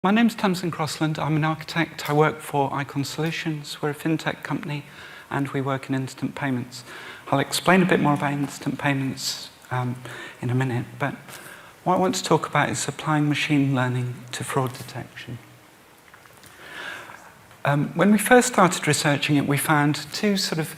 My name's Tamsin Crossland. I'm an architect. I work for Icon Solutions. We're a fintech company and we work in instant payments. I'll explain a bit more about instant payments in a minute, but what I want to talk about is applying machine learning to fraud detection. When we first started researching it, we found two sort of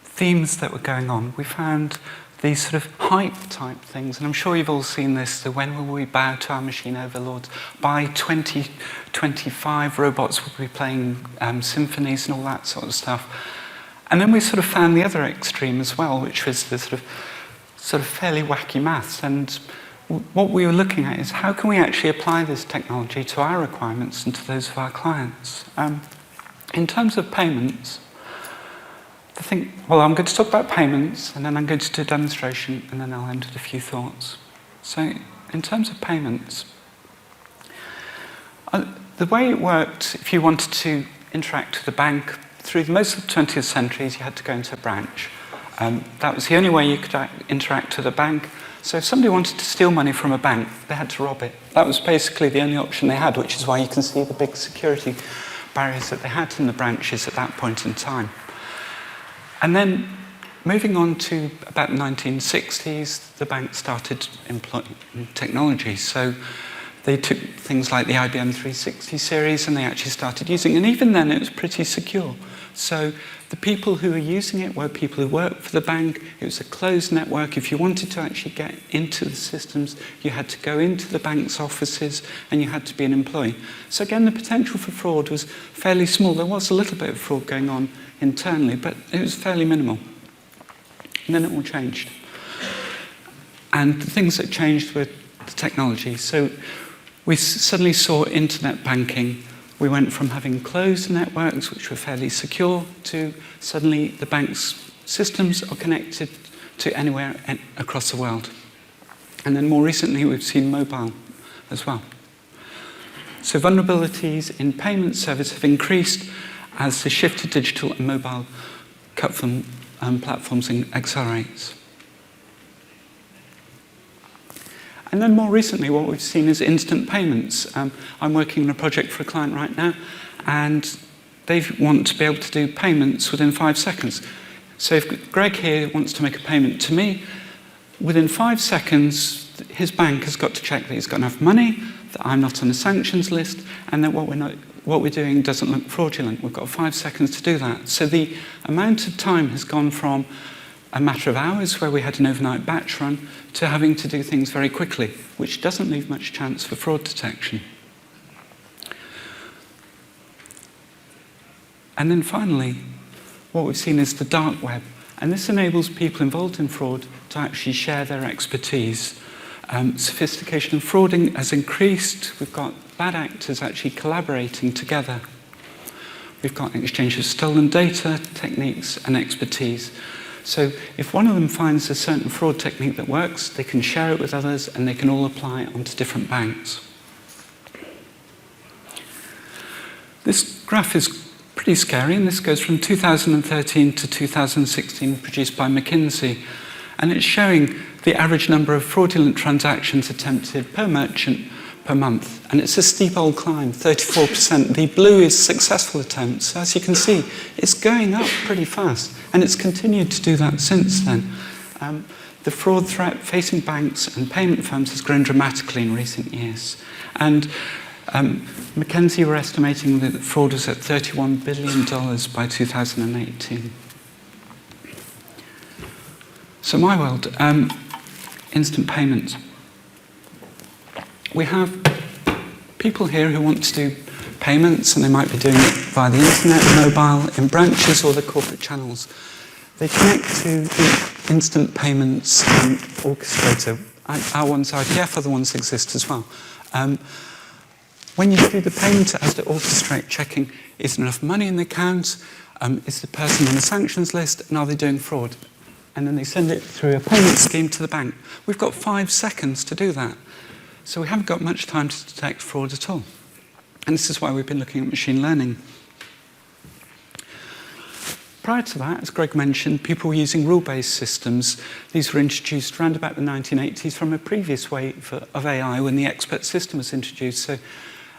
themes that were going on. We found these sort of hype type things, and I'm sure you've all seen this, the when will we bow to our machine overlords? By 2025, robots will be playing symphonies and all that sort of stuff. And then we sort of found the other extreme as well, which was the sort of fairly wacky maths. And what we were looking at is how can we actually apply this technology to our requirements and to those of our clients? In terms of payments, I'm going to talk about payments, and then I'm going to do a demonstration, and then I'll end with a few thoughts. So, in terms of payments, the way it worked, if you wanted to interact with the bank, through most of the 20th century, you had to go into a branch. That was the only way you could interact with a bank. So if somebody wanted to steal money from a bank, they had to rob it. That was basically the only option they had, which is why you can see the big security barriers that they had in the branches at that point in time. And then, moving on to about the 1960s, the bank started employing technology. So they took things like the IBM 360 series and they actually started using it. And even then, it was pretty secure. So the people who were using it were people who worked for the bank. It was a closed network. If you wanted to actually get into the systems, you had to go into the bank's offices and you had to be an employee. So again, the potential for fraud was fairly small. There was a little bit of fraud going on internally, but it was fairly minimal. And then it all changed. And the things that changed were the technology. So we suddenly saw internet banking. We went from having closed networks, which were fairly secure, to suddenly the bank's systems are connected to anywhere across the world. And then more recently, we've seen mobile as well. So vulnerabilities in payment service have increased as the shift to digital and mobile platforms accelerates. And then more recently, what we've seen is instant payments. I'm working on a project for a client right now, and they want to be able to do payments within 5 seconds. So if Greg here wants to make a payment to me, within 5 seconds, his bank has got to check that he's got enough money, that I'm not on the sanctions list, and that what we're doing doesn't look fraudulent. We've got 5 seconds to do that. So the amount of time has gone from a matter of hours where we had an overnight batch run to having to do things very quickly, which doesn't leave much chance for fraud detection. And then finally, what we've seen is the dark web. And this enables people involved in fraud to actually share their expertise. Sophistication of frauding has increased. We've got bad actors actually collaborating together. We've got an exchange of stolen data, techniques, and expertise. So if one of them finds a certain fraud technique that works, they can share it with others and they can all apply it onto different banks. This graph is pretty scary, and this goes from 2013 to 2016, produced by McKinsey. And it's showing the average number of fraudulent transactions attempted per merchant per month. And it's a steep old climb, 34%. The blue is successful attempts. As you can see, it's going up pretty fast. And it's continued to do that since then. The fraud threat facing banks and payment firms has grown dramatically in recent years. And McKinsey were estimating that fraud was at $31 billion by 2018. So my world, instant payments. We have people here who want to do payments, and they might be doing it via the internet, mobile, in branches, or the corporate channels. They connect to the instant payments orchestrator. Our one's IPF, other ones exist as well. When you do the payment, it has to orchestrate checking, is there enough money in the account? Is the person on the sanctions list? And are they doing fraud? And then they send it through a payment scheme to the bank. We've got 5 seconds to do that. So we haven't got much time to detect fraud at all. And this is why we've been looking at machine learning. Prior to that, as Greg mentioned, people were using rule-based systems. These were introduced around about the 1980s from a previous wave of AI when the expert system was introduced. So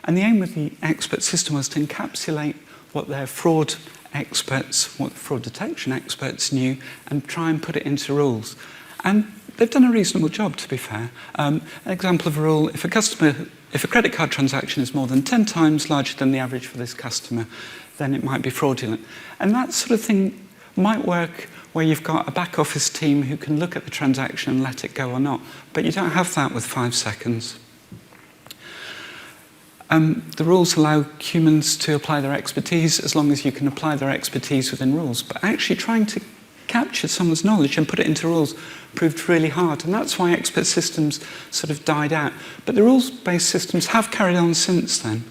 And the aim of the expert system was to encapsulate what their fraud experts, what fraud detection experts knew, and try and put it into rules. And they've done a reasonable job, to be fair. An example of a rule, if a credit card transaction is more than 10 times larger than the average for this customer, then it might be fraudulent. And that sort of thing might work where you've got a back office team who can look at the transaction and let it go or not. But you don't have that with 5 seconds. The rules allow humans to apply their expertise as long as you can apply their expertise within rules. But actually trying to capture someone's knowledge and put it into rules proved really hard. And that's why expert systems sort of died out. But the rules-based systems have carried on since then.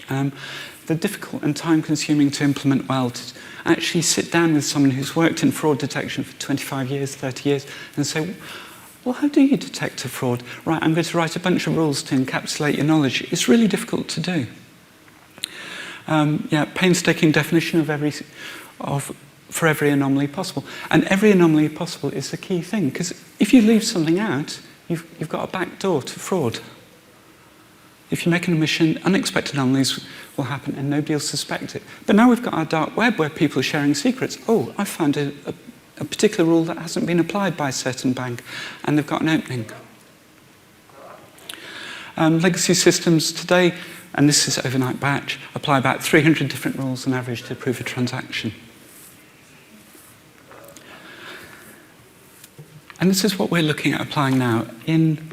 They're difficult and time-consuming to implement well. To actually sit down with someone who's worked in fraud detection for 25 years, 30 years, and say, well, how do you detect a fraud? Right, I'm going to write a bunch of rules to encapsulate your knowledge. It's really difficult to do. Painstaking definition for every anomaly possible. And every anomaly possible is the key thing, because if you leave something out, you've got a back door to fraud. If you make an omission, unexpected anomalies will happen and nobody will suspect it. But now we've got our dark web where people are sharing secrets. Oh, I found a particular rule that hasn't been applied by a certain bank, and they've got an opening. Legacy systems today, and this is overnight batch, apply about 300 different rules on average to approve a transaction. And this is what we're looking at applying now. In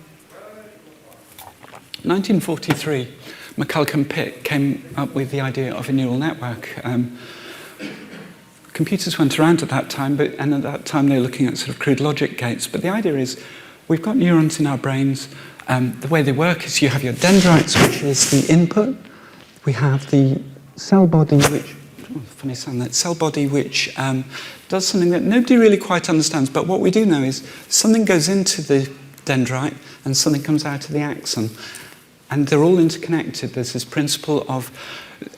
1943, McCulloch and Pitt came up with the idea of a neural network. Computers went around at that time, and at that time they were looking at sort of crude logic gates. But the idea is, we've got neurons in our brains. The way they work is you have your dendrites, which is the input. We have the cell body, which does something that nobody really quite understands. But what we do know is something goes into the dendrite and something comes out of the axon. And they're all interconnected. There's this principle of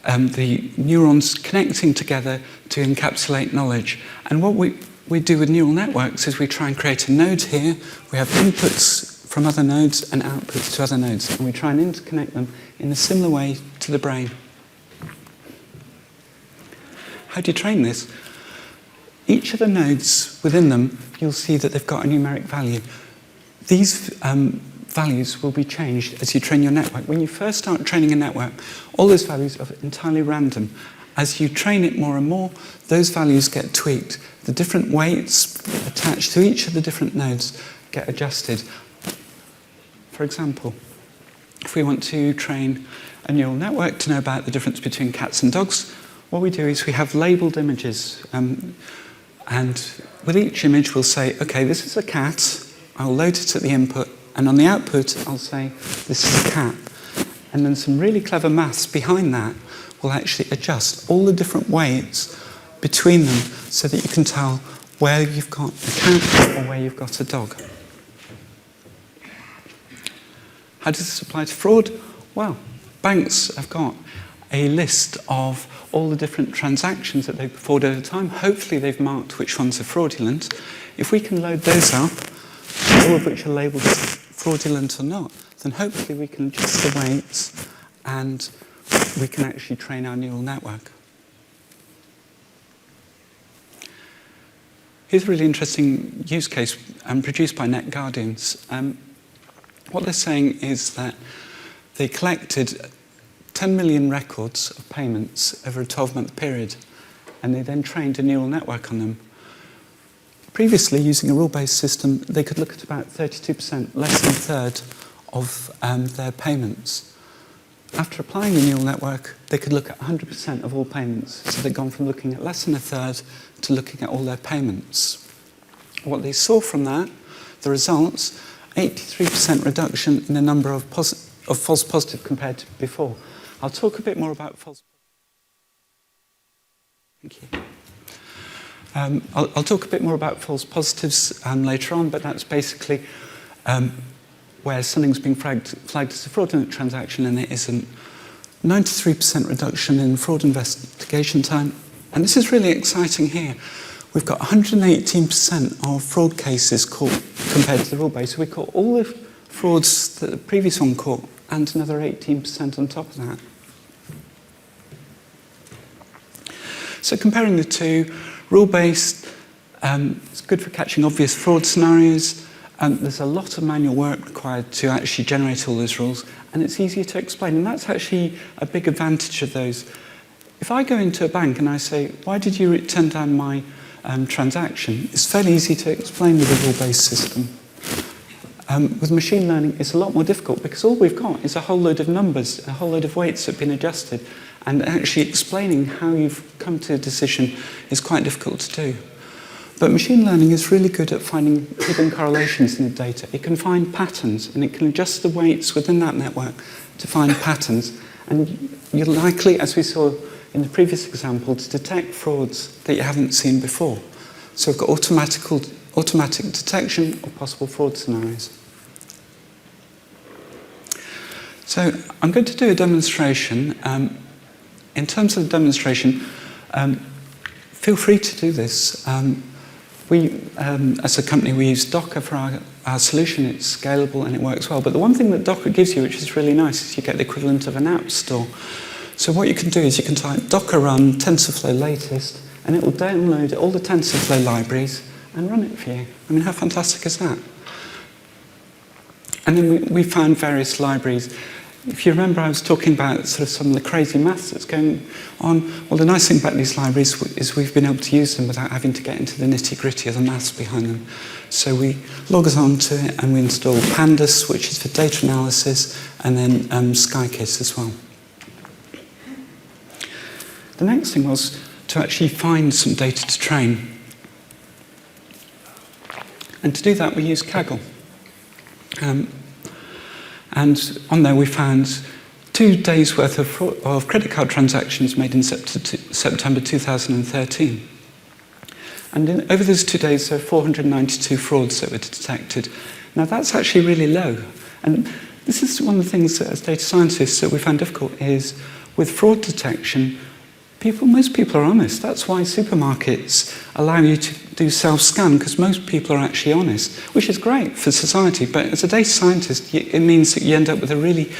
the neurons connecting together to encapsulate knowledge. And what we do with neural networks is we try and create a node here. We have inputs from other nodes and outputs to other nodes. And we try and interconnect them in a similar way to the brain. How do you train this? Each of the nodes within them, you'll see that they've got a numeric value. These values will be changed as you train your network. When you first start training a network, all those values are entirely random. As you train it more and more, those values get tweaked. The different weights attached to each of the different nodes get adjusted. For example, if we want to train a neural network to know about the difference between cats and dogs, what we do is we have labeled images. And with each image, we'll say, okay, this is a cat. I'll load it at the input. And on the output, I'll say, this is a cat. And then some really clever maths behind that will actually adjust all the different weights between them so that you can tell where you've got a cat or where you've got a dog. How does this apply to fraud? Well, banks have got a list of all the different transactions that they've performed over time. Hopefully they've marked which ones are fraudulent. If we can load those up, all of which are labelled fraudulent or not, then hopefully we can adjust the weights and we can actually train our neural network. Here's a really interesting use case produced by Net Guardians. What they're saying is that they collected 10 million records of payments over a 12-month period, and they then trained a neural network on them. Previously, using a rule-based system, they could look at about 32%, less than a third of their payments. After applying the neural network, they could look at 100% of all payments. So they'd gone from looking at less than a third to looking at all their payments. What they saw from that, the results, 83% reduction in the number of false positive compared to before. I'll talk a bit more about false positives. Thank you. I'll talk a bit more about false positives later on, but that's basically where something's being flagged as a fraudulent transaction and it isn't. 93% reduction in fraud investigation time. And this is really exciting here. We've got 118% of fraud cases caught compared to the rule base. So we caught all the frauds that the previous one caught and another 18% on top of that. So comparing the two, rule-based, it's good for catching obvious fraud scenarios. There's a lot of manual work required to actually generate all those rules, and it's easier to explain, and that's actually a big advantage of those. If I go into a bank and I say, why did you turn down my transaction, it's fairly easy to explain with a rule-based system. With machine learning, it's a lot more difficult because all we've got is a whole load of numbers, a whole load of weights that have been adjusted, and actually explaining how you've come to a decision is quite difficult to do. But machine learning is really good at finding hidden correlations in the data. It can find patterns, and it can adjust the weights within that network to find patterns. And you're likely, as we saw in the previous example, to detect frauds that you haven't seen before. So we've got automatic detection of possible fraud scenarios. So I'm going to do a demonstration. In terms of the demonstration, feel free to do this. As a company, we use Docker for our solution. It's scalable and it works well. But the one thing that Docker gives you, which is really nice, is you get the equivalent of an app store. So what you can do is you can type docker run TensorFlow latest, and it will download all the TensorFlow libraries and run it for you. I mean, how fantastic is that? And then we found various libraries. If you remember, I was talking about sort of some of the crazy maths that's going on. Well, the nice thing about these libraries is we've been able to use them without having to get into the nitty-gritty of the maths behind them. So we log us on to it and we install Pandas, which is for data analysis, and then SkyKiss as well. The next thing was to actually find some data to train. And to do that, we use Kaggle. And on there we found 2 days' worth of credit card transactions made in September 2013. And over those 2 days, there were 492 frauds that were detected. Now that's actually really low. And this is one of the things that, as data scientists, that we found difficult is with fraud detection, most people are honest. That's why supermarkets allow you to do self-scan, because most people are actually honest, which is great for society. But as a data scientist, it means that you end up with a really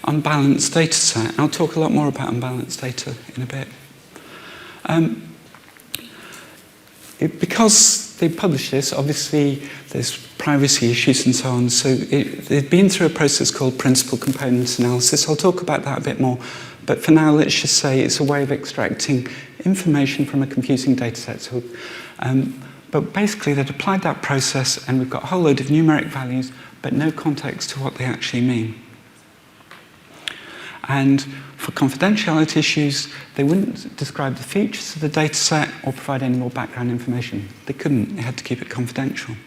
unbalanced data set. I'll talk a lot more about unbalanced data in a bit. Because they published this, obviously there's privacy issues and so on, so they've been through a process called principal components analysis. I'll talk about that a bit more, but for now let's just say it's a way of extracting information from a computing data set. So, but basically they'd applied that process and we've got a whole load of numeric values, but no context to what they actually mean. And for confidentiality issues, they wouldn't describe the features of the data set or provide any more background information. They couldn't, they had to keep it confidential.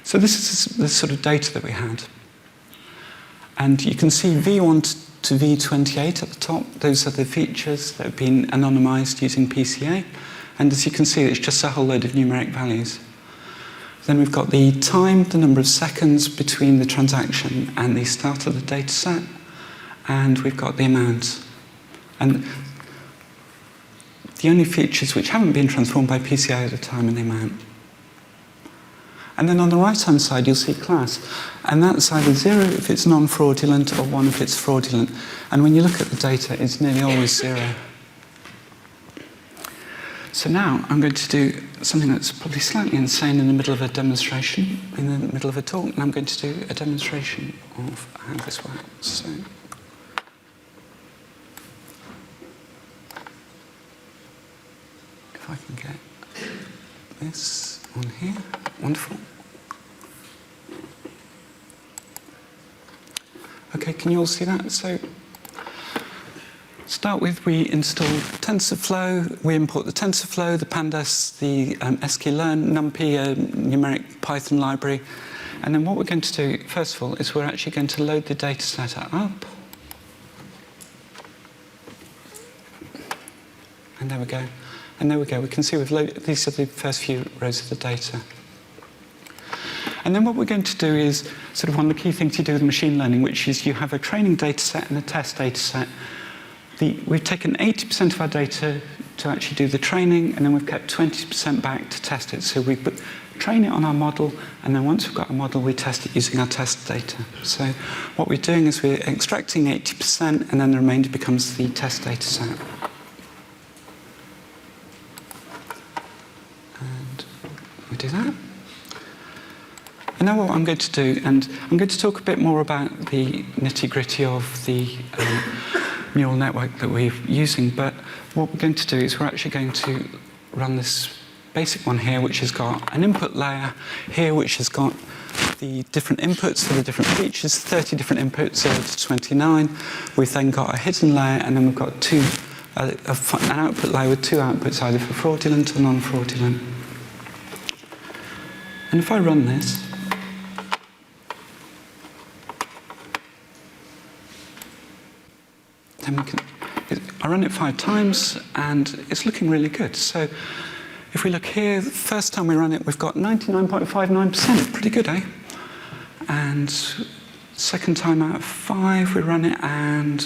So this is the sort of data that we had. And you can see V1 to V28 at the top. Those are the features that have been anonymized using PCA. And as you can see, it's just a whole load of numeric values. Then we've got the time, the number of seconds between the transaction and the start of the data set. And we've got the amount. And the only features which haven't been transformed by PCA are the time and the amount. And then on the right-hand side, you'll see class. And that's either 0 if it's non-fraudulent or 1 if it's fraudulent. And when you look at the data, it's nearly always 0. So now I'm going to do something that's probably slightly insane in the middle of a demonstration, in the middle of a talk, and I'm going to do a demonstration of how this works. So, if I can get this on here, wonderful. Okay, can you all see that? So, start with, we install TensorFlow, we import the TensorFlow, the Pandas, the sklearn, NumPy, a numeric Python library. And then what we're going to do, first of all, is we're actually going to load the data set up. And there we go. And there we go. We can see we've loaded, these are the first few rows of the data. And then what we're going to do is sort of one of the key things you do with machine learning, which is you have a training data set and a test data set. We've taken 80% of our data to actually do the training, and then we've kept 20% back to test it. So we train it on our model, and then once we've got a model, we test it using our test data. So what we're doing is we're extracting 80%, and then the remainder becomes the test data set. And we do that. And now what I'm going to do, and I'm going to talk a bit more about the nitty-gritty of the neural network that we're using, but what we're going to do is we're actually going to run this basic one here, which has got an input layer here, which has got the different inputs for the different features, 30 different inputs, 0 to 29. We've then got a hidden layer, and then we've got an output layer with 2 outputs, either for fraudulent or non-fraudulent. And if I run this, then I run it 5 times, and it's looking really good. So if we look here, the first time we run it, we've got 99.59%. Pretty good, eh? And second time out of 5, we run it, and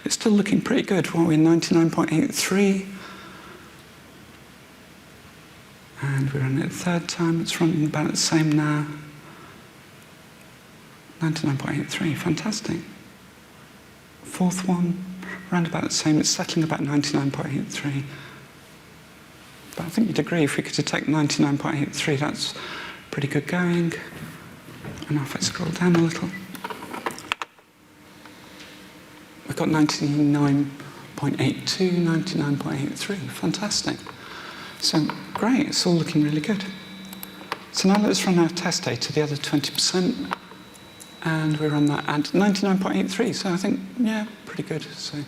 it's still looking pretty good. What are we, 99.83? And we run it the third time. It's running about the same now. 99.83, fantastic. Fourth one, around about the same. It's settling about 99.83. But I think you'd agree, if we could detect 99.83, that's pretty good going. And now if I scroll down a little, we've got 99.82, 99.83, fantastic. So great, it's all looking really good. So now let's run our test data, the other 20%, and we run that at 99.83, so I think, yeah, pretty good. So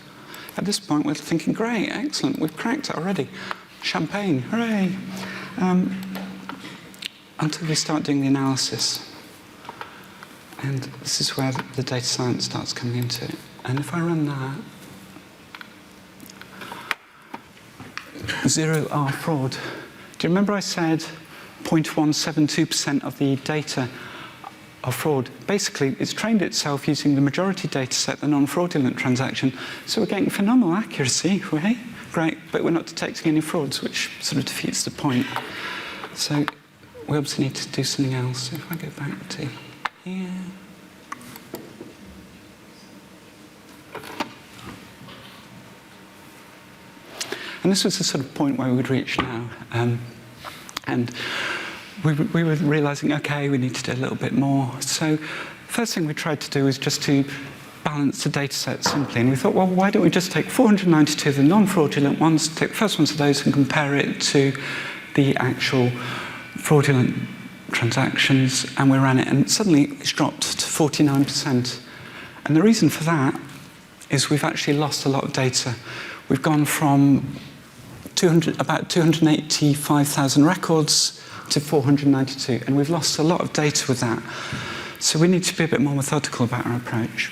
at this point, we're thinking, great, excellent, we've cracked it already. Champagne, hooray! Until we start doing the analysis. And this is where the data science starts coming into it. And if I run that, 0R fraud. Do you remember I said 0.172% of the data are fraud? Basically, it's trained itself using the majority data set, the non-fraudulent transaction. So we're getting phenomenal accuracy, right? Great, but we're not detecting any frauds, which sort of defeats the point. So we obviously need to do something else. So if I go back to here. And this was the sort of point where we would reach now. And we were realizing, okay, we need to do a little bit more. So first thing we tried to do was just to balance the data set simply. And we thought, well, why don't we just take 492 of the non-fraudulent ones, take the first ones of those and compare it to the actual fraudulent transactions, and we ran it, and suddenly it's dropped to 49%. And the reason for that is we've actually lost a lot of data. We've gone from about 285,000 records to 492, and we've lost a lot of data with that. So we need to be a bit more methodical about our approach.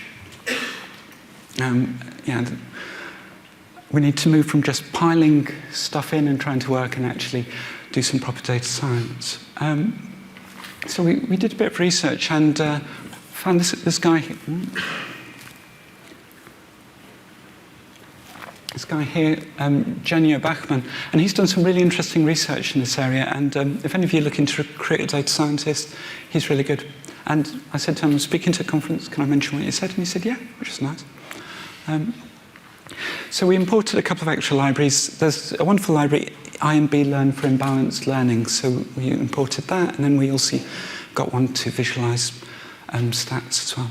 We need to move from just piling stuff in and trying to work and actually do some proper data science. So we did a bit of research and found this guy here. This guy here, Genio Bachmann, and he's done some really interesting research in this area. And if any of you are looking to recruit a data scientist, he's really good. And I said to him, speaking to a conference, can I mention what you said? And he said, yeah, which is nice. So we imported a couple of extra libraries. There's a wonderful library, IMB Learn for Imbalanced Learning. So we imported that, and then we also got one to visualize stats as well.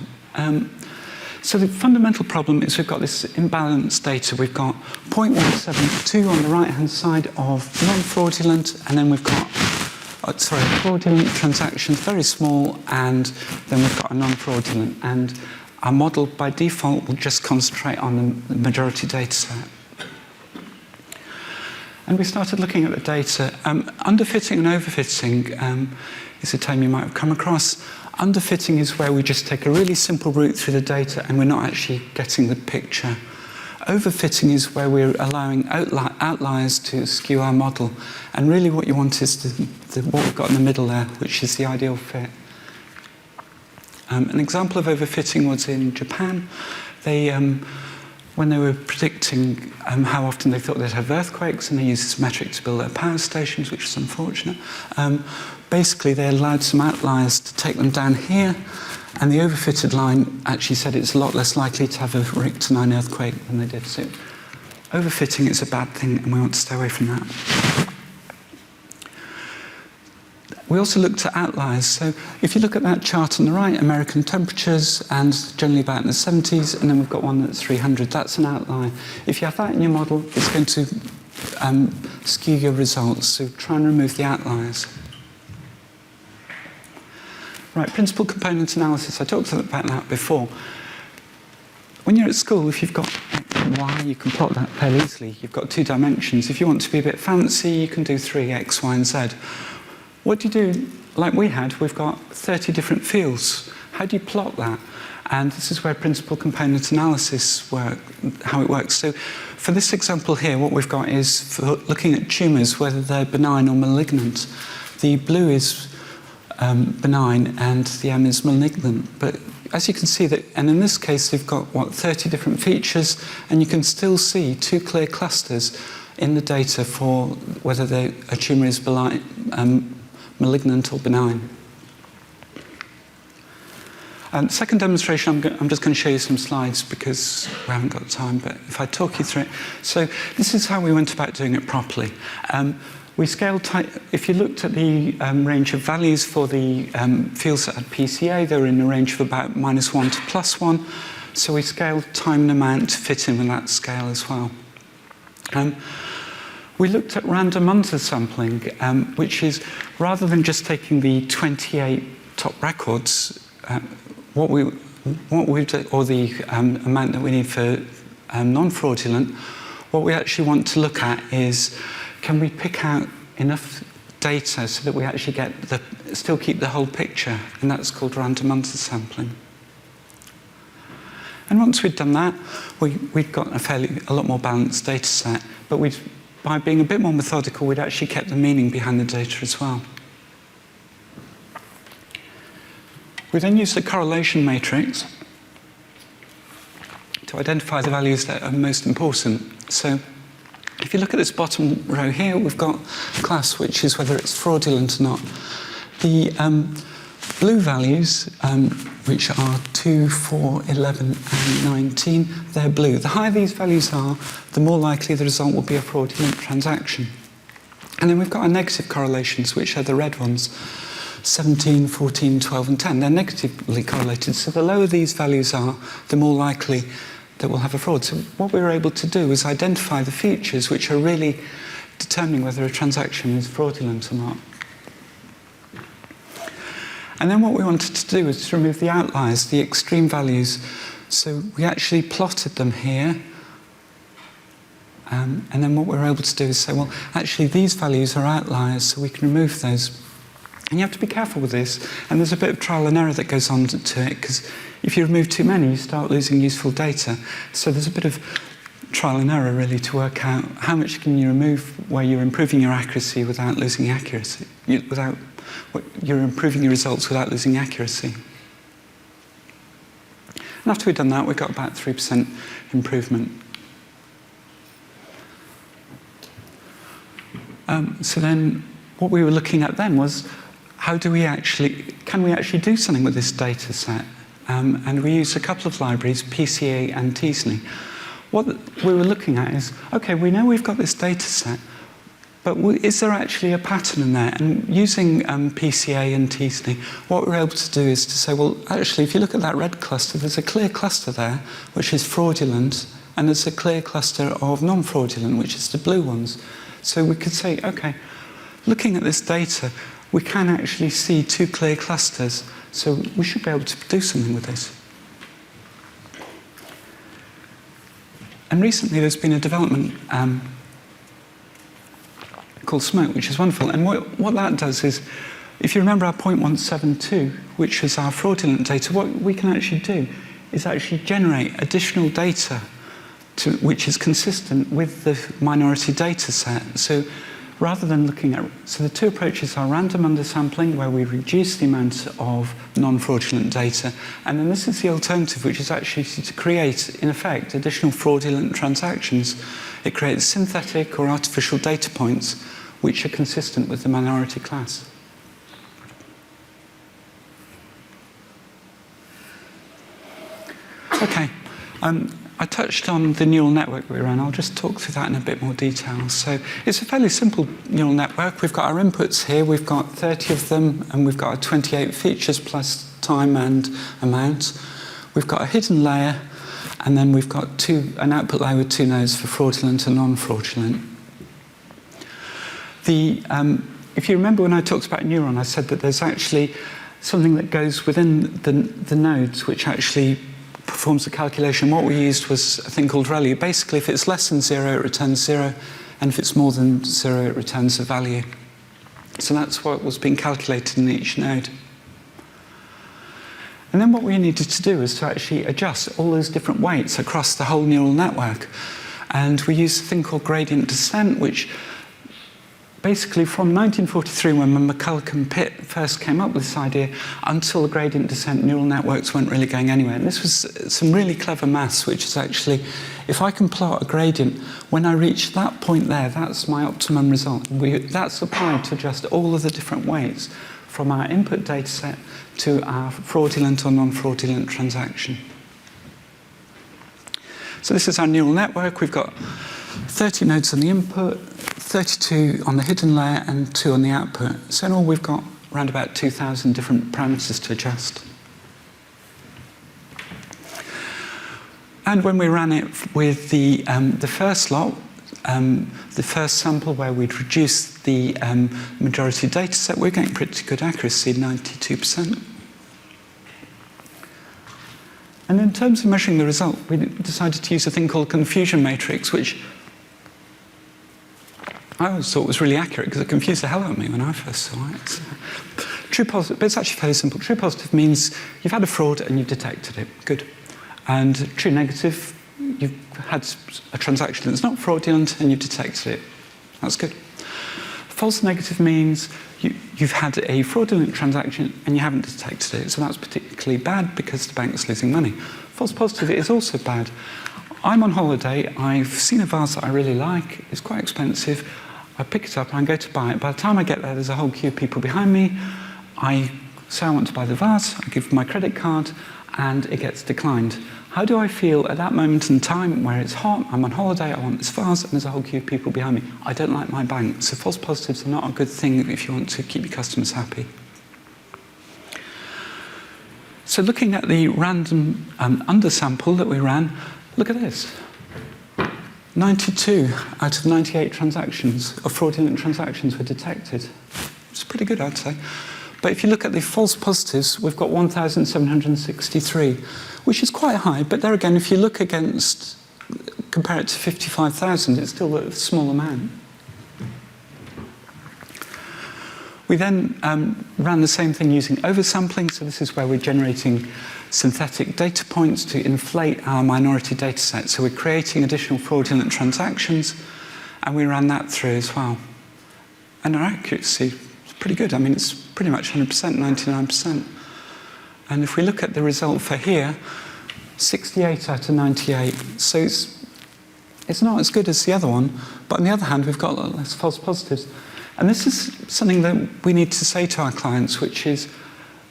So the fundamental problem is we've got this imbalanced data. We've got 0.172 on the right-hand side of non-fraudulent, and then we've got, fraudulent transactions, very small, and then we've got a non-fraudulent. And our model, by default, will just concentrate on the majority data set. And we started looking at the data. Underfitting and overfitting is a term you might have come across. Underfitting is where we just take a really simple route through the data and we're not actually getting the picture. Overfitting is where we're allowing outliers to skew our model. And really what you want is what we've got in the middle there, which is the ideal fit. An example of overfitting was in Japan. They when they were predicting how often they thought they'd have earthquakes, and they used this metric to build their power stations, which is unfortunate. Basically, they allowed some outliers to take them down here, and the overfitted line actually said it's a lot less likely to have a Richter 9 earthquake than they did. So overfitting is a bad thing, and we want to stay away from that. We also looked at outliers. So if you look at that chart on the right, American temperatures, and generally about in the 70s, and then we've got one that's 300. That's an outlier. If you have that in your model, it's going to skew your results. So try and remove the outliers. Right, principal component analysis. I talked about that before. When you're at school, if you've got X and Y, you can plot that fairly easily. You've got 2 dimensions. If you want to be a bit fancy, you can do 3, X, Y, and Z. What do you do, like we had? We've got 30 different fields. How do you plot that? And this is where principal component analysis how it works. So for this example here, what we've got is for looking at tumours, whether they're benign or malignant. The blue is benign and the M is malignant. But as you can see, and in this case, they've got, 30 different features, and you can still see 2 clear clusters in the data for whether a tumour is malignant or benign. Second demonstration, I'm just going to show you some slides because we haven't got time, but if I talk you through it. So this is how we went about doing it properly. We scaled, if you looked at the range of values for the fields that had PCA, they were in the range of about -1 to +1. So we scaled time and amount to fit in with that scale as well. We looked at random undersampling, which is, rather than just taking the 28 top records, or the amount that we need for non-fraudulent, what we actually want to look at is, can we pick out enough data so that we actually still keep the whole picture? And that's called random undersampling. And once we'd done that, we'd got a lot more balanced data set, but by being a bit more methodical, we'd actually kept the meaning behind the data as well. We then used the correlation matrix to identify the values that are most important. So if you look at this bottom row here, we've got class, which is whether it's fraudulent or not. The blue values, which are 2, 4, 11, and 19, they're blue. The higher these values are, the more likely the result will be a fraudulent transaction. And then we've got our negative correlations, which are the red ones, 17, 14, 12, and 10. They're negatively correlated, so the lower these values are, the more likely that we'll have a fraud. So what we were able to do is identify the features which are really determining whether a transaction is fraudulent or not. And then what we wanted to do was to remove the outliers, the extreme values. So we actually plotted them here. And then what we were able to do is say, well, actually these values are outliers, so we can remove those. And you have to be careful with this. And there's a bit of trial and error that goes on to it, because if you remove too many, you start losing useful data. So there's a bit of trial and error, really, to work out how much can you remove where you're improving your accuracy without losing accuracy, you're improving your results without losing accuracy. And after we'd done that, we got about 3% improvement. So then what we were looking at then was, can we actually do something with this data set? And we used a couple of libraries, PCA and Teasney. What we were looking at is, okay, we know we've got this data set, but is there actually a pattern in there? And using PCA and Teasney, what we're able to do is to say, well, actually, if you look at that red cluster, there's a clear cluster there, which is fraudulent, and there's a clear cluster of non-fraudulent, which is the blue ones. So we could say, okay, looking at this data, we can actually see 2 clear clusters, so we should be able to do something with this. And recently there's been a development called Smoke, which is wonderful. And what that does is, if you remember our 0.172, which was our fraudulent data, what we can actually do is actually generate additional data which is consistent with the minority data set. So rather than looking at, so the two approaches are random undersampling, where we reduce the amount of non-fraudulent data, and then this is the alternative, which is actually to create, in effect, additional fraudulent transactions. It creates synthetic or artificial data points which are consistent with the minority class. Okay. I touched on the neural network we ran. I'll just talk through that in a bit more detail. So it's a fairly simple neural network. We've got our inputs here. We've got 30 of them, and we've got our 28 features plus time and amount. We've got a hidden layer, and then we've got an output layer with 2 nodes for fraudulent and non-fraudulent. If you remember when I talked about neuron, I said that there's actually something that goes within the nodes which actually performs the calculation. What we used was a thing called ReLU. Basically, if it's less than 0, it returns 0, and if it's more than 0, it returns a value. So that's what was being calculated in each node. And then what we needed to do was to actually adjust all those different weights across the whole neural network. And we used a thing called gradient descent, which basically from 1943, when McCulloch and Pitt first came up with this idea, until the gradient descent, neural networks weren't really going anywhere. And this was some really clever maths, which is actually, if I can plot a gradient, when I reach that point there, that's my optimum result. That's applied to just all of the different weights from our input data set to our fraudulent or non-fraudulent transaction. So this is our neural network. We've got 30 nodes on the input, 32 on the hidden layer, and 2 on the output. So in all, we've got around about 2,000 different parameters to adjust. And when we ran it with the first lot, the first sample where we'd reduced the majority data set, we're getting pretty good accuracy, 92%. And in terms of measuring the result, we decided to use a thing called confusion matrix, which I always thought was really accurate because it confused the hell out of me when I first saw it. So, true positive, but it's actually fairly simple. True positive means you've had a fraud and you've detected it. Good. And true negative, you've had a transaction that's not fraudulent and you've detected it. That's good. False negative means you've had a fraudulent transaction and you haven't detected it. So that's particularly bad because the bank's losing money. False positive is also bad. I'm on holiday, I've seen a vase that I really like, it's quite expensive, I pick it up and I go to buy it. By the time I get there, there's a whole queue of people behind me. I say I want to buy the vase, I give my credit card, and it gets declined. How do I feel at that moment in time where it's hot, I'm on holiday, I want this vase, and there's a whole queue of people behind me? I don't like my bank. So false positives are not a good thing if you want to keep your customers happy. So looking at the random undersample that we ran, look at this. 92 out of 98 transactions, or fraudulent transactions, were detected. It's pretty good, I'd say. But if you look at the false positives, we've got 1,763, which is quite high. But there again, if you look against, compare it to 55,000, it's still a small amount. We then ran the same thing using oversampling. So this is where we're generating synthetic data points to inflate our minority data set. So we're creating additional fraudulent transactions, and we ran that through as well. And our accuracy is pretty good. I mean, it's pretty much 100%, 99%. And if we look at the result for here, 68 out of 98. So it's not as good as the other one, but on the other hand, we've got a lot less false positives. And this is something that we need to say to our clients, which is,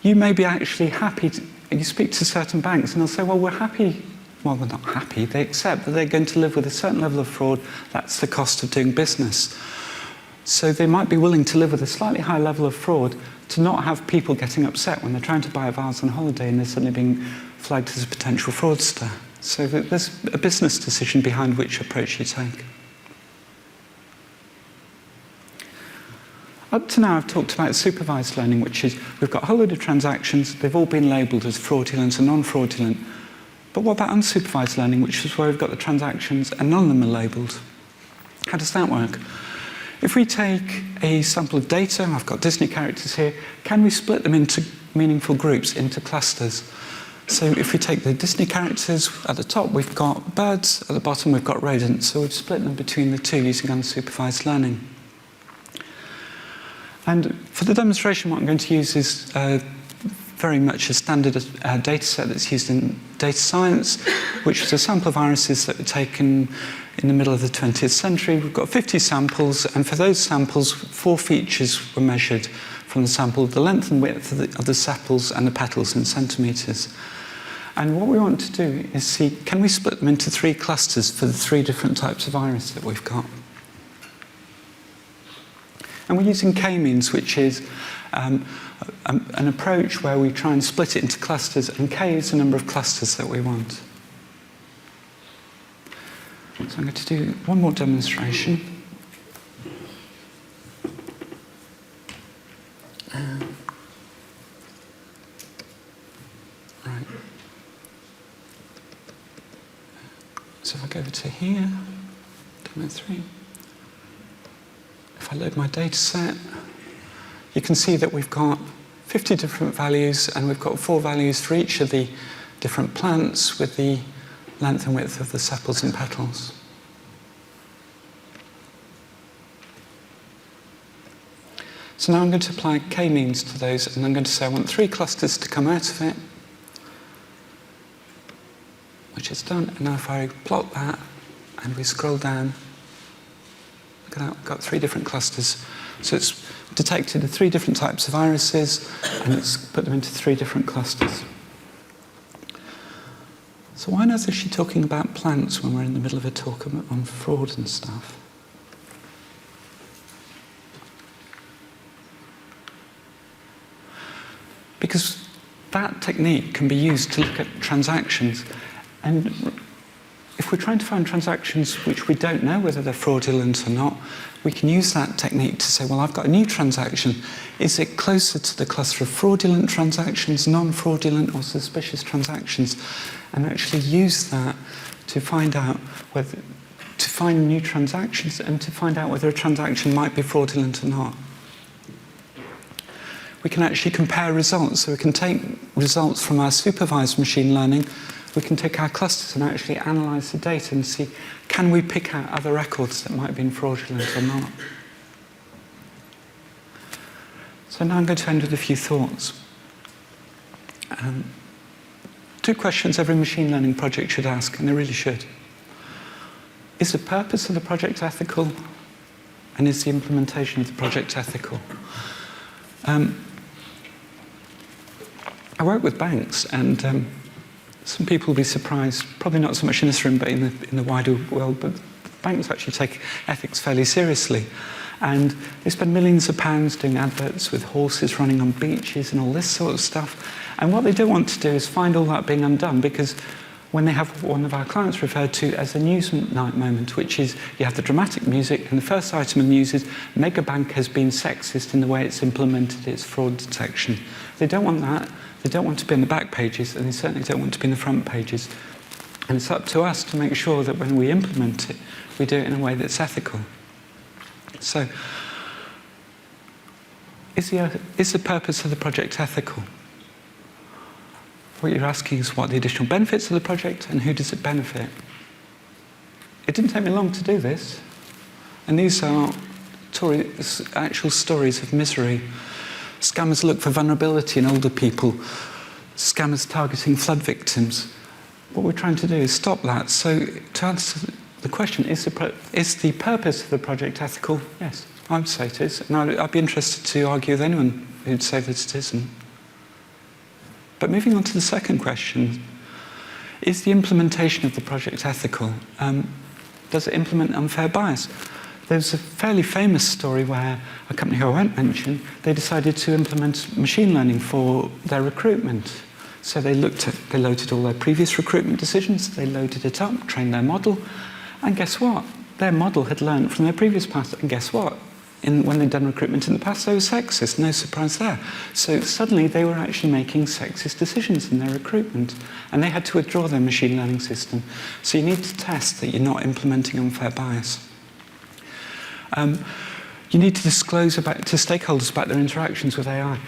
you may be actually happy, you speak to certain banks and they'll say, well, we're happy. Well, they're not happy. They accept that they're going to live with a certain level of fraud. That's the cost of doing business. So they might be willing to live with a slightly higher level of fraud to not have people getting upset when they're trying to buy a vase on holiday and they're suddenly being flagged as a potential fraudster. So there's a business decision behind which approach you take. Up to now, I've talked about supervised learning, which is we've got a whole load of transactions. They've all been labelled as fraudulent and non-fraudulent. But what about unsupervised learning, which is where we've got the transactions and none of them are labelled? How does that work? If we take a sample of data, I've got Disney characters here, can we split them into meaningful groups, into clusters? So if we take the Disney characters, at the top we've got birds, at the bottom we've got rodents. So we've split them between the two using unsupervised learning. And for the demonstration, what I'm going to use is very much a standard data set that's used in data science, which was a sample of irises that were taken in the middle of the 20th century. We've got 50 samples, and for those samples, 4 features were measured from the sample: the length and width of the sepals and the petals in centimetres. And what we want to do is see, can we split them into 3 clusters for the 3 different types of iris that we've got? And we're using k-means, which is an approach where we try and split it into clusters, and k is the number of clusters that we want. So I'm going to do one more demonstration. Right. So if I go over to here, demo 3. If I load my data set, you can see that we've got 50 different values, and we've got 4 values for each of the different plants with the length and width of the sepals and petals. So now I'm going to apply k-means to those, and I'm going to say I want 3 clusters to come out of it, which is done. And now if I plot that and we scroll down, look at that, we've got 3 different clusters. So it's detected the 3 different types of irises, and it's put them into 3 different clusters. So why on earth is she talking about plants when we're in the middle of a talk on fraud and stuff? Because that technique can be used to look at transactions. And if we're trying to find transactions which we don't know whether they're fraudulent or not, we can use that technique to say, well, I've got a new transaction. Is it closer to the cluster of fraudulent transactions, non-fraudulent or suspicious transactions? And actually use that to find out whether, to find new transactions and to find out whether a transaction might be fraudulent or not. We can actually compare results. So we can take results from our supervised machine learning. We can take our clusters and actually analyse the data and see, can we pick out other records that might have been fraudulent or not? So now I'm going to end with a few thoughts. 2 questions every machine learning project should ask, and they really should. Is the purpose of the project ethical? And is the implementation of the project ethical? I work with banks, and some people will be surprised, probably not so much in this room, but in the wider world, but banks actually take ethics fairly seriously. And they spend millions of pounds doing adverts with horses running on beaches and all this sort of stuff. And what they don't want to do is find all that being undone, because when they have one of our clients referred to as a news night moment, which is you have the dramatic music, and the first item of news is mega bank has been sexist in the way it's implemented its fraud detection. They don't want that. They don't want to be in the back pages, and they certainly don't want to be in the front pages. And it's up to us to make sure that when we implement it, we do it in a way that's ethical. So, is the purpose of the project ethical? What you're asking is what are the additional benefits of the project, and who does it benefit? It didn't take me long to do this, and these are actual stories of misery. Scammers look for vulnerability in older people. Scammers targeting flood victims. What we're trying to do is stop that. So to answer the question, is the purpose of the project ethical? Yes, I would say it is. And I'd be interested to argue with anyone who'd say that it isn't. But moving on to the second question, is the implementation of the project ethical? Does it implement unfair bias? There's a fairly famous story where a company who I won't mention, they decided to implement machine learning for their recruitment. So they loaded all their previous recruitment decisions, they loaded it up, trained their model, and guess what? Their model had learned from their previous past, and guess what? When they'd done recruitment in the past, they were sexist, no surprise there. So suddenly they were actually making sexist decisions in their recruitment, and they had to withdraw their machine learning system. So you need to test that you're not implementing unfair bias. You need to disclose to stakeholders about their interactions with AI.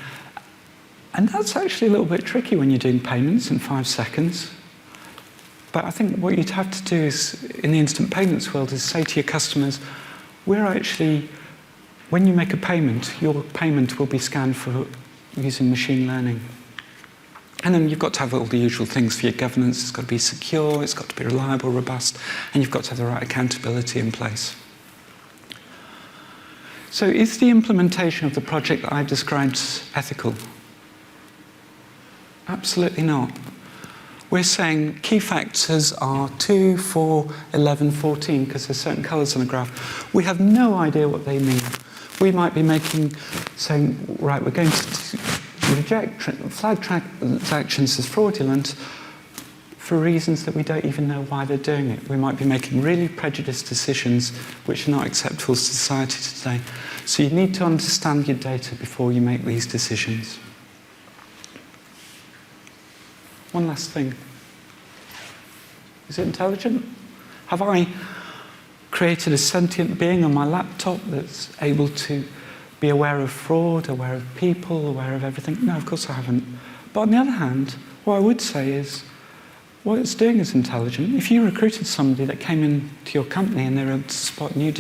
And that's actually a little bit tricky when you're doing payments in 5 seconds. But I think what you'd have to do is, in the instant payments world, is say to your customers, we're actually when you make a payment, your payment will be scanned for using machine learning. And then you've got to have all the usual things for your governance. It's got to be secure, it's got to be reliable, robust, and you've got to have the right accountability in place. So is the implementation of the project that I've described ethical? Absolutely not. We're saying key factors are 2, 4, 11, 14, because there's certain colours on the graph. We have no idea what they mean. We might be saying, right, we're going to reject flag transactions as fraudulent for reasons that we don't even know why they're doing it. We might be making really prejudiced decisions which are not acceptable to society today. So you need to understand your data before you make these decisions. One last thing. Is it intelligent? Have I created a sentient being on my laptop that's able to be aware of fraud, aware of people, aware of everything? No, of course I haven't. But on the other hand, what I would say is, what it's doing is intelligent. If you recruited somebody that came into your company and they were able to spot new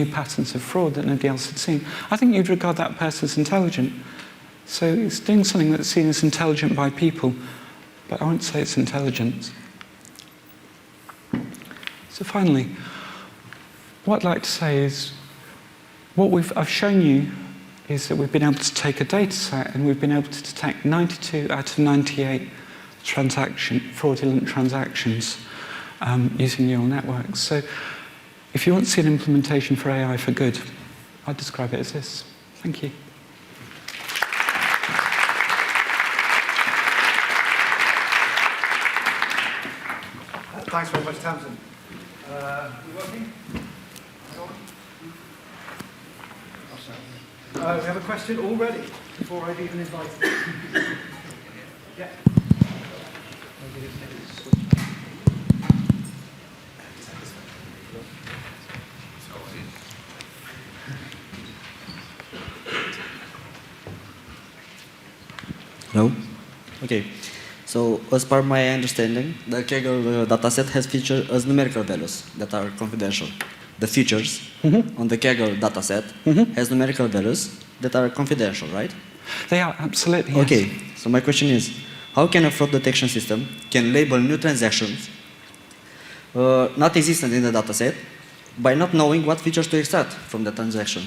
patterns of fraud that nobody else had seen, I think you'd regard that person as intelligent. So it's doing something that's seen as intelligent by people, but I won't say it's intelligence. So finally, what I'd like to say is, what I've shown you is that we've been able to take a data set and we've been able to detect 92 out of 98 fraudulent transactions using neural networks. So if you want to see an implementation for AI for good, I'd describe it as this. Thank you. Thanks very much, Tamsin. You working? We have a question already, before I've even invited you. Yeah. Hello? Okay. So, as per my understanding, the Kaggle dataset has features as numerical values that are confidential. The features on the Kaggle dataset has numerical values that are confidential, right? They are, absolutely, yes. Okay, so my question is, how can a fraud detection system can label new transactions not existent in the dataset by not knowing what features to extract from the transaction?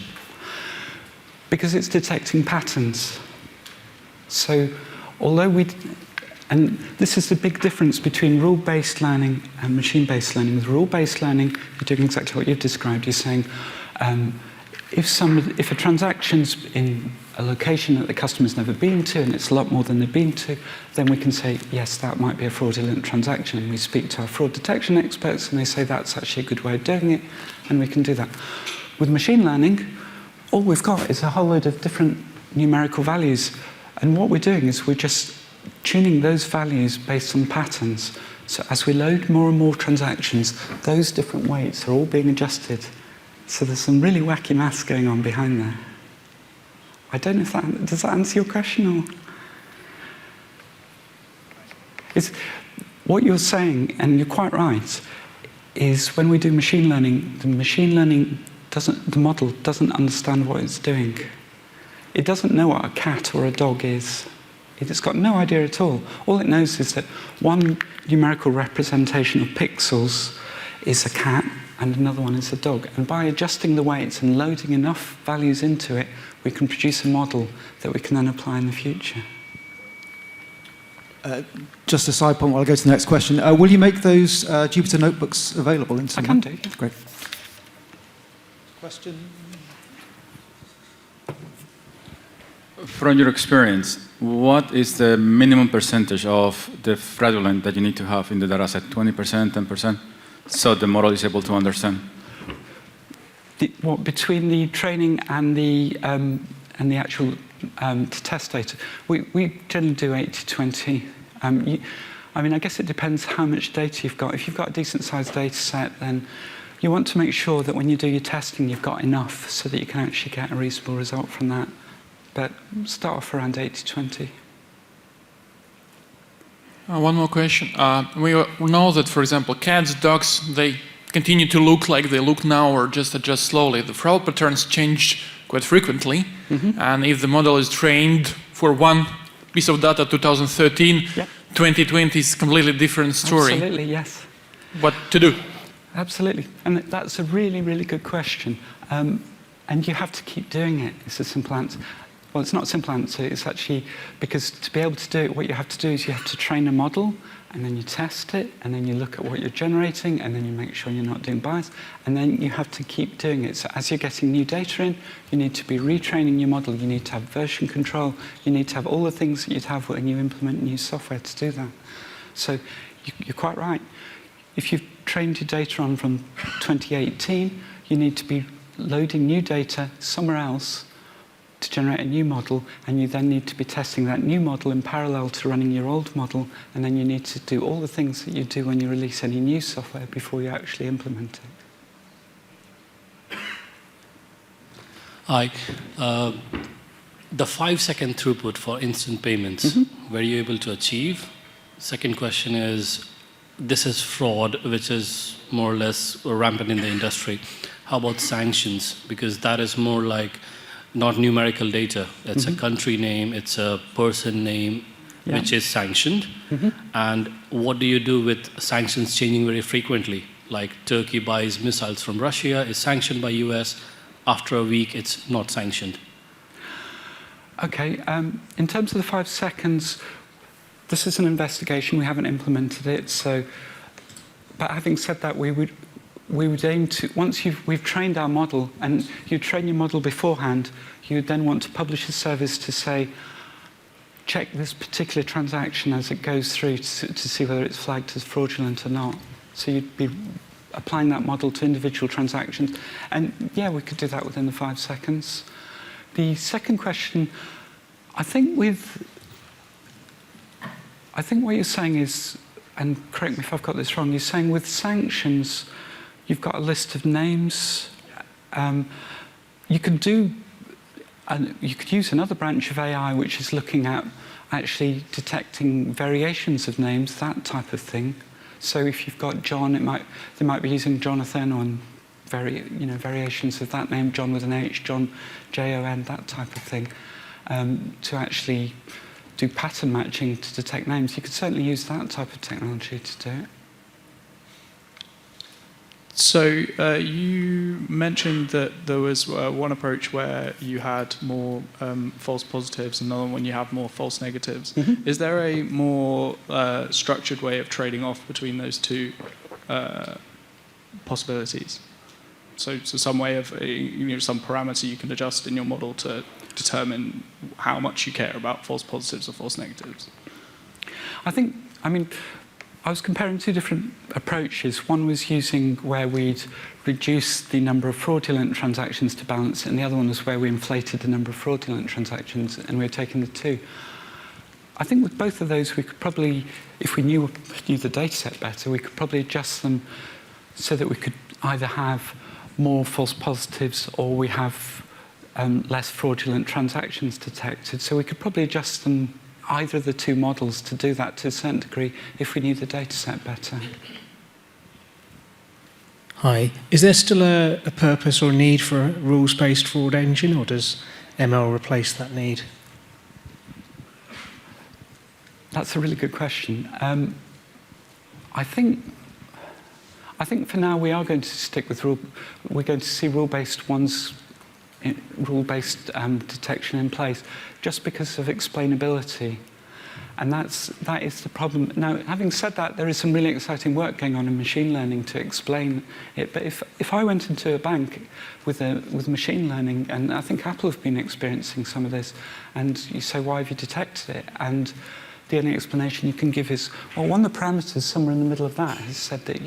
Because it's detecting patterns. So, although and this is the big difference between rule-based learning and machine-based learning. With rule-based learning, you're doing exactly what you've described. You're saying, if a transaction's in a location that the customer's never been to, and it's a lot more than they've been to, then we can say, yes, that might be a fraudulent transaction. And we speak to our fraud detection experts, and they say that's actually a good way of doing it, and we can do that. With machine learning, all we've got is a whole load of different numerical values. And what we're doing is we're just tuning those values based on patterns. So as we load more and more transactions, those different weights are all being adjusted. So there's some really wacky maths going on behind there. I don't know if does that answer your question? Or what you're saying, and you're quite right, is when we do machine learning, the model doesn't understand what it's doing. It doesn't know what a cat or a dog is. It's got no idea at all. All it knows is that one numerical representation of pixels is a cat and another one is a dog. And by adjusting the weights and loading enough values into it, we can produce a model that we can then apply in the future. Just a side point while I go to the next question. Will you make those Jupyter notebooks available in some I can do. Great. Question? From your experience, what is the minimum percentage of the fraudulent that you need to have in the data set? 20%, 10%? So the model is able to understand? Between the training and the actual test data, we generally do 80-20. I mean, I guess it depends how much data you've got. If you've got a decent-sized data set, then you want to make sure that when you do your testing, you've got enough so that you can actually get a reasonable result from that. But start off around 80-20. One more question. We know that, for example, cats, dogs, they continue to look like they look now or just adjust slowly. The fraud patterns change quite frequently, and if the model is trained for one piece of data 2013, 2020 is a completely different story. Absolutely, yes. What to do? Absolutely, and that's a really, really good question. And you have to keep doing it. It's a simple answer. Well, it's not a simple answer. It's actually, because to be able to do it, what you have to do is you have to train a model, and then you test it, and then you look at what you're generating, and then you make sure you're not doing bias, and then you have to keep doing it. So as you're getting new data in, you need to be retraining your model. You need to have version control. You need to have all the things that you'd have when you implement new software to do that. So you're quite right. If you've trained your data on from 2018, you need to be loading new data somewhere else to generate a new model, and you then need to be testing that new model in parallel to running your old model, and then you need to do all the things that you do when you release any new software before you actually implement it. Hi. The 5-second throughput for instant payments, were you able to achieve? Second question is, this is fraud, which is more or less rampant in the industry. How about sanctions? Because that is more like not numerical data. It's a country name, it's a person name, which is sanctioned. And what do you do with sanctions changing very frequently? Like Turkey buys missiles from Russia, is sanctioned by US. After a week, it's not sanctioned. Okay, in terms of the 5 seconds, this is an investigation. We haven't implemented it. So, but having said that, we would aim to, once we've trained our model, and you train your model beforehand, you would then want to publish a service to say, check this particular transaction as it goes through to see whether it's flagged as fraudulent or not. So you'd be applying that model to individual transactions. And yeah, we could do that within the 5 seconds. The second question, I think what you're saying is, and correct me if I've got this wrong, you're saying with sanctions, you've got a list of names. You could use another branch of AI which is looking at actually detecting variations of names, that type of thing. So if you've got John, they might be using Jonathan or variations of that name, John with an H, John, J-O-N, that type of thing, to actually do pattern matching to detect names. You could certainly use that type of technology to do it. So you mentioned that there was one approach where you had more false positives and another one you have more false negatives. Is there a more structured way of trading off between those two possibilities? So some way of some parameter you can adjust in your model to determine how much you care about false positives or false negatives? I was comparing two different approaches. One was using where we'd reduce the number of fraudulent transactions to balance it, and the other one was where we inflated the number of fraudulent transactions, and we were taking the two. I think with both of those, we could probably, if we knew the data set better, we could probably adjust them so that we could either have more false positives or we have less fraudulent transactions detected. So we could probably adjust them, either of the two models, to do that to a certain degree if we knew the data set better. Hi. Is there still a purpose or need for a rules-based fraud engine, or does ML replace that need? That's a really good question. I think for now we are going to stick with we're going to see rule-based ones, rule-based detection in place, just because of explainability. And that is the problem. Now, having said that, there is some really exciting work going on in machine learning to explain it. But if I went into a bank with machine learning, and I think Apple have been experiencing some of this, and you say, why have you detected it? And the only explanation you can give is, well, one of the parameters somewhere in the middle of that has said that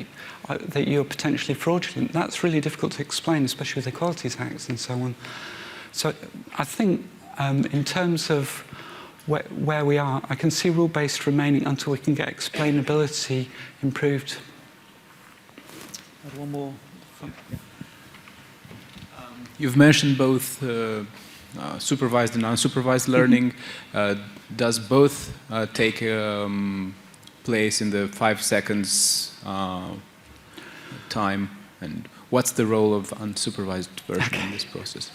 you're potentially fraudulent. That's really difficult to explain, especially with equality tax and so on. So I think in terms of where we are, I can see rule-based remaining until we can get explainability improved. One more. You've mentioned both supervised and unsupervised learning. Does both take place in the 5 seconds time? And what's the role of unsupervised version in this process?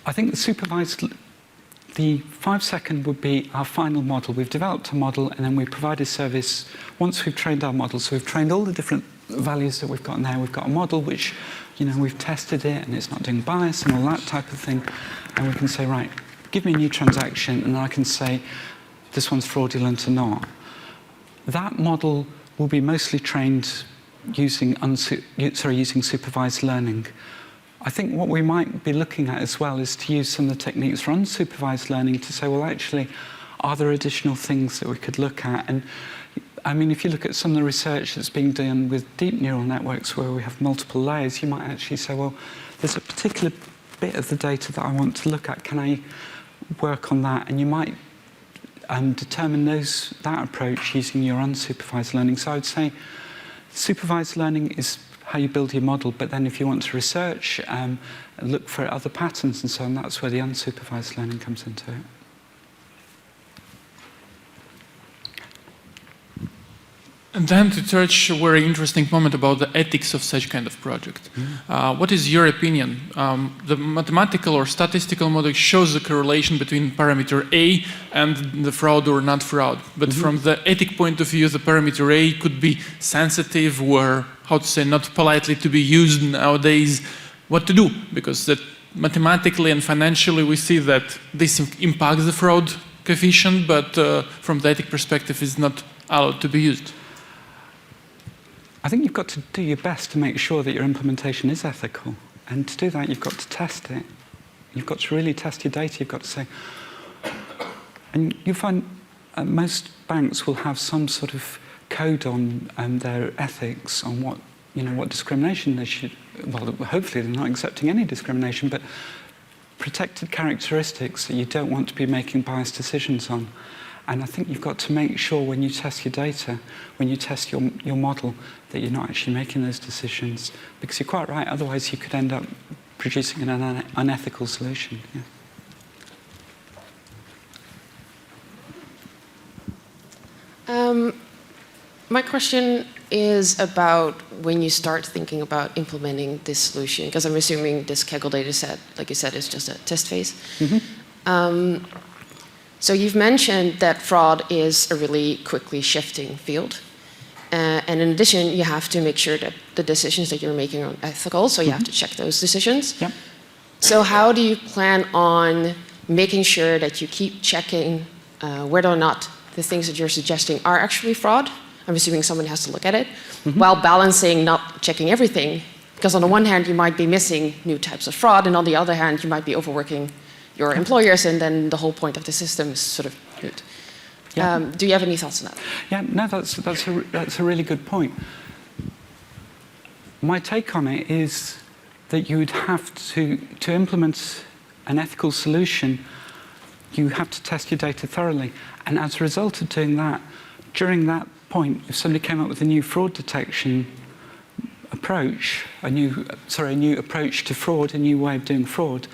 I think the 5 second would be our final model. We've developed a model and then we provide a service once we've trained our model. So we've trained all the different values that we've got now. We've got a model which, we've tested it and it's not doing bias and all that type of thing. And we can say, right, give me a new transaction and I can say this one's fraudulent or not. That model will be mostly trained using supervised learning. I think what we might be looking at as well is to use some of the techniques for unsupervised learning to say, well, actually, are there additional things that we could look at? And I mean, if you look at some of the research that's being done with deep neural networks where we have multiple layers, you might actually say, well, there's a particular bit of the data that I want to look at. Can I work on that? And you might determine that approach using your unsupervised learning. So I would say supervised learning is how you build your model, but then if you want to research and look for other patterns and so on, that's where the unsupervised learning comes into it. And then to touch a very interesting moment about the ethics of such kind of project. What is your opinion? The mathematical or statistical model shows the correlation between parameter A and the fraud or not fraud. But from the ethic point of view, the parameter A could be sensitive or, how to say, not politely to be used nowadays. What to do? Because that mathematically and financially we see that this impacts the fraud coefficient, but from the ethic perspective is not allowed to be used. I think you've got to do your best to make sure that your implementation is ethical. And to do that, you've got to test it. You've got to really test your data. You've got to say... And you find most banks will have some sort of code on their ethics on what discrimination they should... Well, hopefully they're not accepting any discrimination, but protected characteristics that you don't want to be making biased decisions on. And I think you've got to make sure when you test your data, when you test your model, that you're not actually making those decisions. Because you're quite right, otherwise you could end up producing an unethical solution. Yeah. My question is about when you start thinking about implementing this solution, because I'm assuming this Kaggle data set, like you said, is just a test phase. So you've mentioned that fraud is a really quickly shifting field. And in addition, you have to make sure that the decisions that you're making are ethical, so you have to check those decisions. Yep. So how do you plan on making sure that you keep checking whether or not the things that you're suggesting are actually fraud? I'm assuming someone has to look at it, while balancing not checking everything. Because on the one hand, you might be missing new types of fraud, and on the other hand, you might be overworking your employers, and then the whole point of the system is sort of good. Yeah. Do you have any thoughts on that? Yeah, no, that's a really good point. My take on it is that you would have to implement an ethical solution, you have to test your data thoroughly. And as a result of doing that, during that point, if somebody came up with a new fraud detection approach, a new approach to fraud, a new way of doing fraud,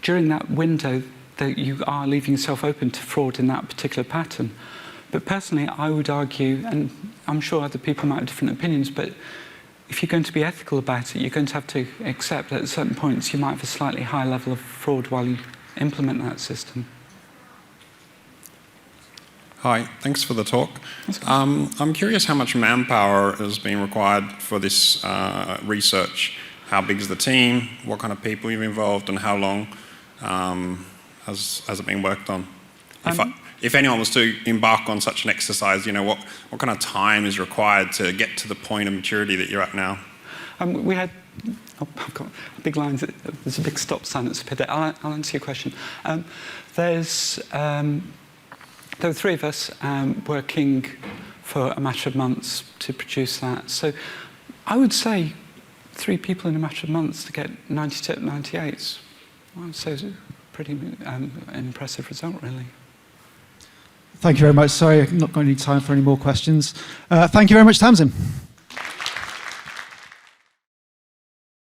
during that window that you are leaving yourself open to fraud in that particular pattern. But personally, I would argue, and I'm sure other people might have different opinions, but if you're going to be ethical about it, you're going to have to accept that at certain points you might have a slightly higher level of fraud while you implement that system. Hi, thanks for the talk. I'm curious how much manpower is being required for this research. How big is the team? What kind of people you've involved, and how long has it been worked on? If anyone was to embark on such an exercise, what kind of time is required to get to the point of maturity that you're at now? We had... Oh, I've got big lines. There's a big stop sign that's appeared there. I'll answer your question. There were 3 of us working for a matter of months to produce that. So I would say 3 people in a matter of months to get 92, 98. I would say it's a pretty impressive result, really. Thank you very much. Sorry, I've not got any time for any more questions. Thank you very much, Tamsin.